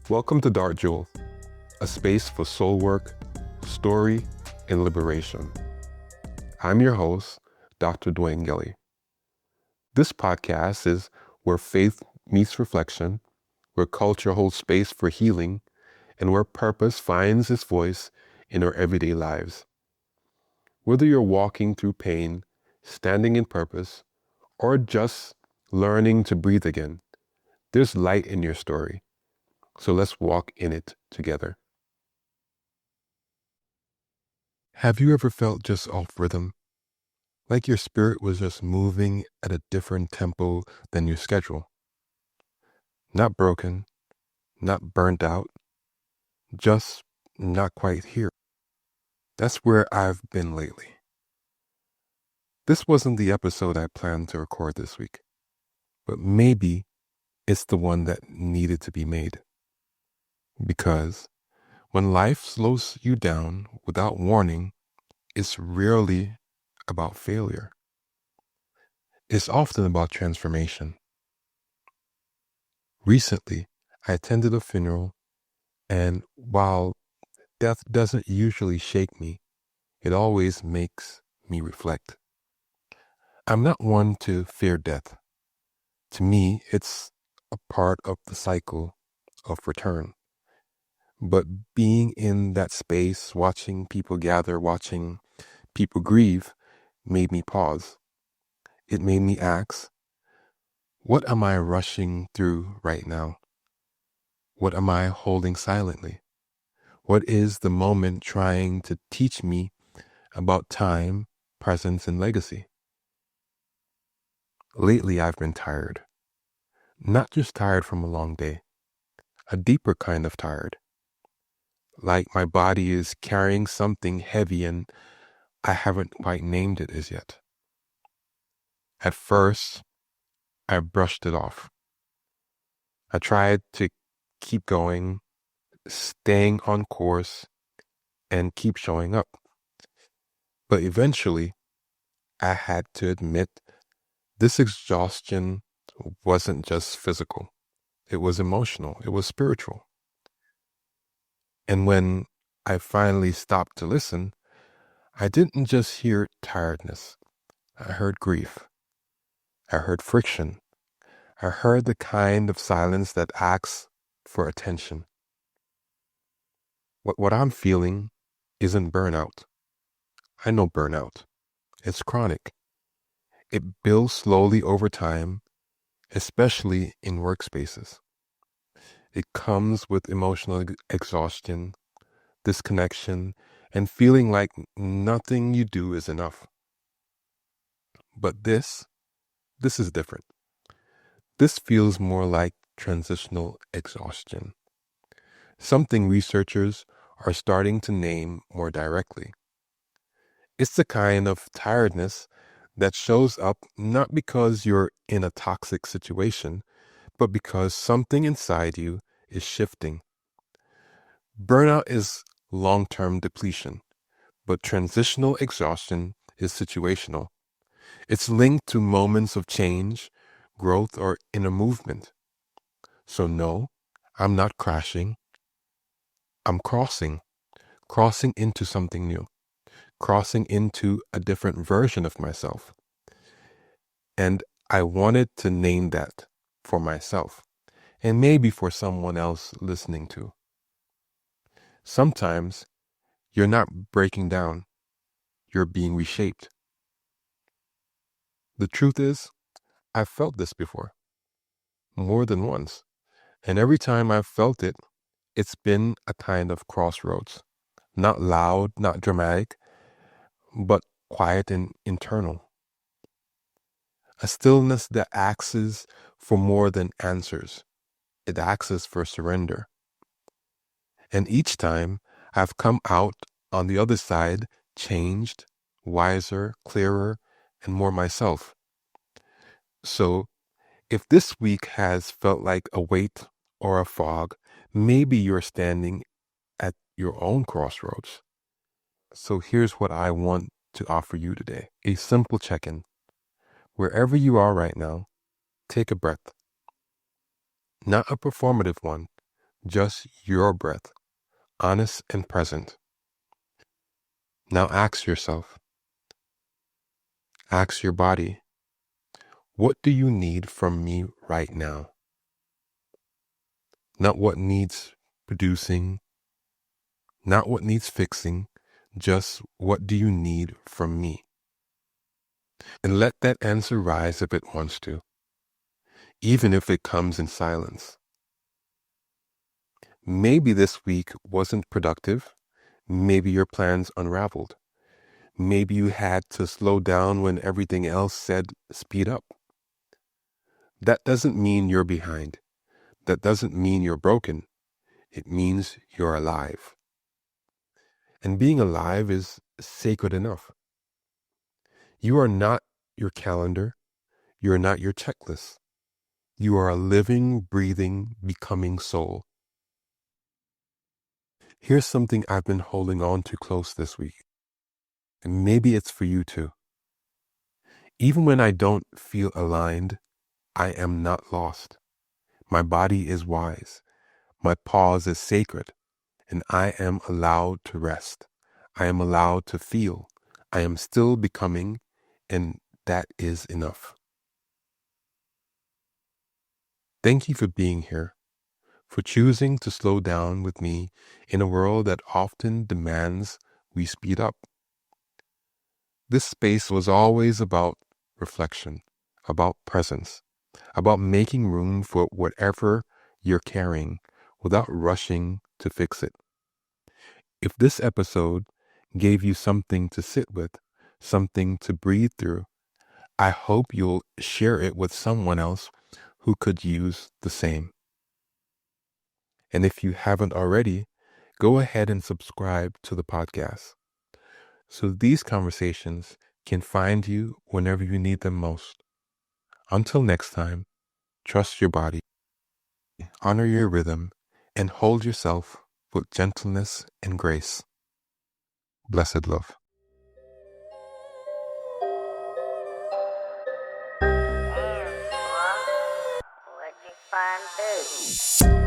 Welcome to Dart Jewel, a space for soul work, story, and liberation. I'm your host, Dr. Dwayne Gelly. This podcast is where faith meets reflection, where culture holds space for healing, and where purpose finds its voice in our everyday lives. Whether you're walking through pain, standing in purpose, or just learning to breathe again, there's light in your story. So let's walk in it together. Have you ever felt just off rhythm? Like your spirit was just moving at a different tempo than your schedule? Not broken, not burnt out, just not quite here. That's where I've been lately. This wasn't the episode I planned to record this week, but maybe it's the one that needed to be made. Because when life slows you down without warning, it's rarely about failure. It's often about transformation. Recently, I attended a funeral, and while death doesn't usually shake me, it always makes me reflect. I'm not one to fear death. To me, it's a part of the cycle of return. But being in that space, watching people gather, watching people grieve, made me pause. It made me ask, what am I rushing through right now? What am I holding silently? What is the moment trying to teach me about time, presence, and legacy? Lately, I've been tired. Not just tired from a long day, a deeper kind of tired. Like my body is carrying something heavy and I haven't quite named it as yet. At first, I brushed it off. I tried to keep going, staying on course, and keep showing up. But eventually, I had to admit this exhaustion wasn't just physical. It was emotional. It was spiritual. And when I finally stopped to listen, I didn't just hear tiredness. I heard grief. I heard friction. I heard the kind of silence that asks for attention. What I'm feeling isn't burnout. I know burnout. It's chronic. It builds slowly over time, especially in workspaces. It comes with emotional exhaustion, disconnection, and feeling like nothing you do is enough. But this is different. This feels more like transitional exhaustion, something researchers are starting to name more directly. It's the kind of tiredness that shows up not because you're in a toxic situation, but because something inside you is shifting. Burnout is long-term depletion, but transitional exhaustion is situational. It's linked to moments of change, growth, or inner movement. So no, I'm not crashing. I'm crossing into something new, crossing into a different version of myself. And I wanted to name that for myself, and maybe for someone else listening too. Sometimes you're not breaking down, you're being reshaped. The truth is, I've felt this before, more than once. And every time I've felt it, it's been a kind of crossroads. Not loud, not dramatic, but quiet and internal. A stillness that asks for more than answers. It asks for surrender. And each time I've come out on the other side, changed, wiser, clearer, and more myself. So if this week has felt like a weight or a fog, maybe you're standing at your own crossroads. So here's what I want to offer you today. A simple check-in. Wherever you are right now, take a breath. not a performative one, just your breath, honest and present. Now ask yourself, ask your body, what do you need from me right now? Not what needs producing, not what needs fixing, just what do you need from me? And let that answer rise if it wants to, even if it comes in silence. Maybe this week wasn't productive. Maybe your plans unraveled. Maybe you had to slow down when everything else said speed up. That doesn't mean you're behind. That doesn't mean you're broken. It means you're alive. And being alive is sacred enough. You are not your calendar. You are not your checklist. You are a living, breathing, becoming soul. Here's something I've been holding on to close this week. And maybe it's for you too. Even when I don't feel aligned, I am not lost. My body is wise. My pause is sacred. And I am allowed to rest. I am allowed to feel. I am still becoming, and that is enough. Thank you for being here, for choosing to slow down with me in a world that often demands we speed up. This space was always about reflection, about presence, about making room for whatever you're carrying without rushing to fix it. If this episode gave you something to sit with, something to breathe through, I hope you'll share it with someone else who could use the same. And if you haven't already, go ahead and subscribe to the podcast so these conversations can find you whenever you need them most. Until next time, trust your body, honor your rhythm, and hold yourself with gentleness and grace. Blessed love. What'd you find this?